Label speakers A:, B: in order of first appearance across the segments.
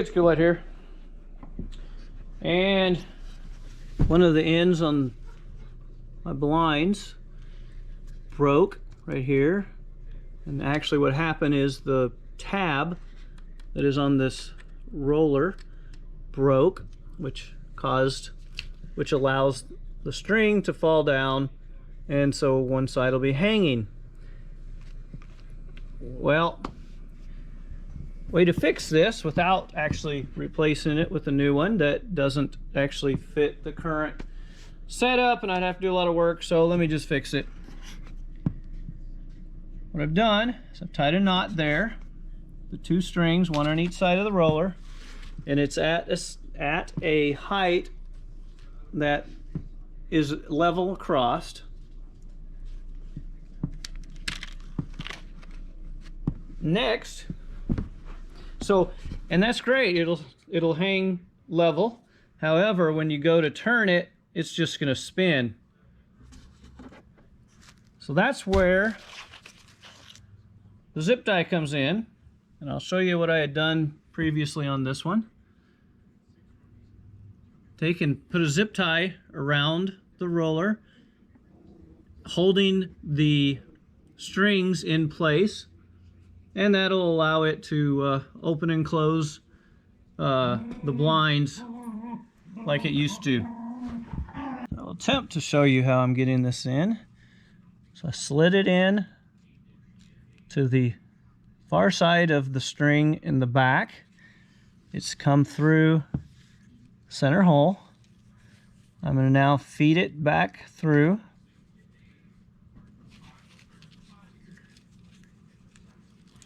A: it's good light here. And one of the ends on my blinds broke right here. And actually what happened is the tab that is on this roller broke, which allows the string to fall down, and so one side will be hanging. Well, way to fix this without actually replacing it with a new one that doesn't actually fit the current setup, and I'd have to do a lot of work, so let me just fix it. What I've done is I've tied a knot there, the two strings, one on each side of the roller, and it's at a height that is level across. Next, and that's great, it'll hang level. However, when you go to turn it, it's just going to spin. So that's where the zip tie comes in, and I'll show you what I had done previously on this one. Take and put a zip tie around the roller, holding the strings in place, and that'll allow it to open and close the blinds like it used to. I'll attempt to show you how I'm getting this in. So I slid it in to the far side of the string in the back. It's come through center hole. I'm going to now feed it back through.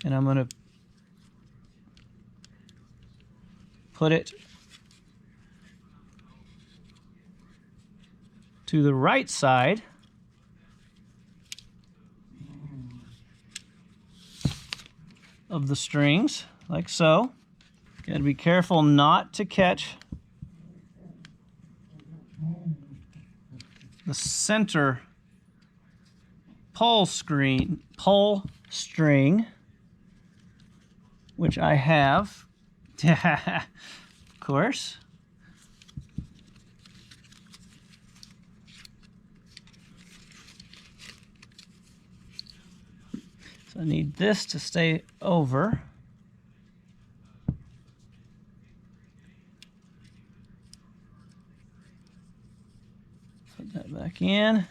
A: And I'm going to put it to the right side of the strings, like so. Got to be careful not to catch the center pull string, which I have, of course. So I need this to stay over. Put that back in.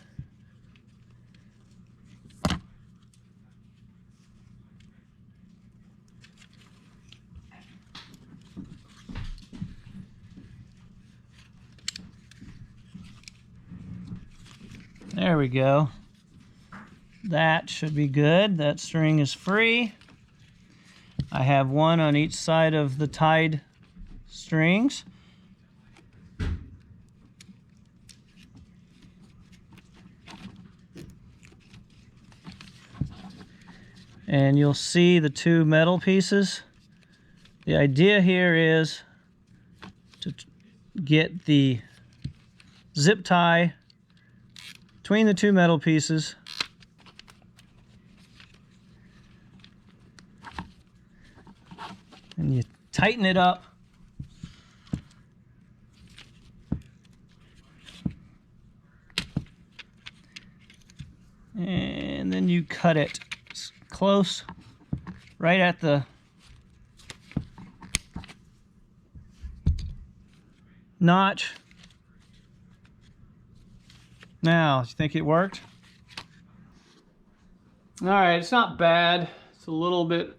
A: There we go. That should be good. That string is free. I have one on each side of the tied strings. And you'll see the two metal pieces. The idea here is to get the zip tie between the two metal pieces. And you tighten it up. And then you cut it close, right at the notch. Now, do you think it worked? All right, it's not bad. It's a little bit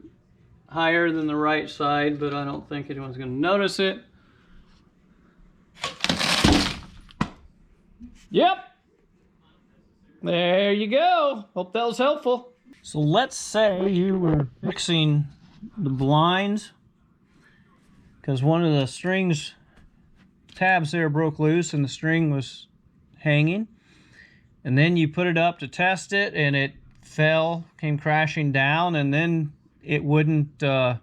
A: higher than the right side, but I don't think anyone's going to notice it. Yep. There you go. Hope that was helpful. So let's say you were fixing the blinds because one of the strings tabs there broke loose and the string was hanging, and then you put it up to test it and it fell, came crashing down, and then it wouldn't, the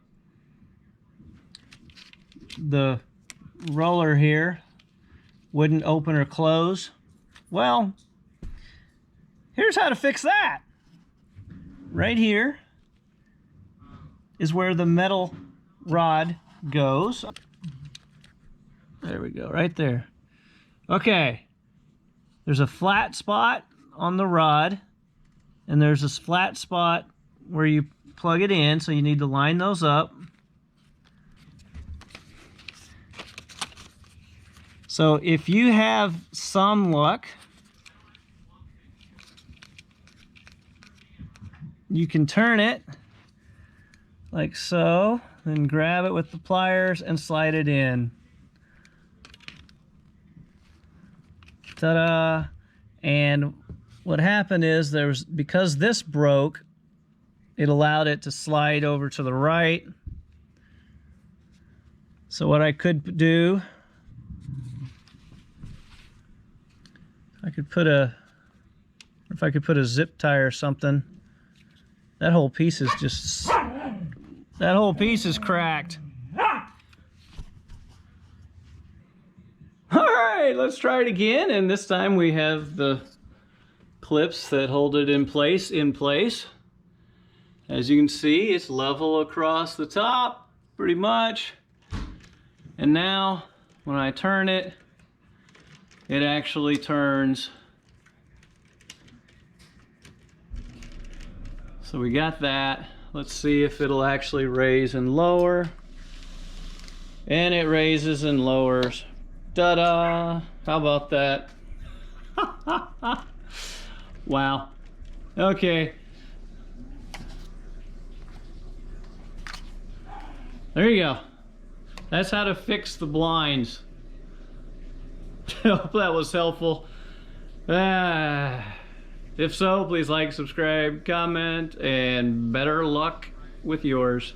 A: roller here wouldn't open or close. Well, here's how to fix that. Right here is where the metal rod goes. There we go, right there. Okay, there's a flat spot on the rod, and there's this flat spot where you plug it in, so you need to line those up. So if you have some luck, you can turn it like so, then grab it with the pliers and slide it in. Ta-da! And what happened is because this broke, it allowed it to slide over to the right. So what I could do, if I could put a zip tie or something. That whole piece is cracked. All right, let's try it again, and this time we have the clips that hold it in place. As you can see, it's level across the top, pretty much. And now, when I turn it, it actually turns. So we got that. Let's see if it'll actually raise and lower. And it raises and lowers. Ta-da! How about that? Wow. Okay. There you go. That's how to fix the blinds. I hope that was helpful. If so, please like, subscribe, comment, and better luck with yours.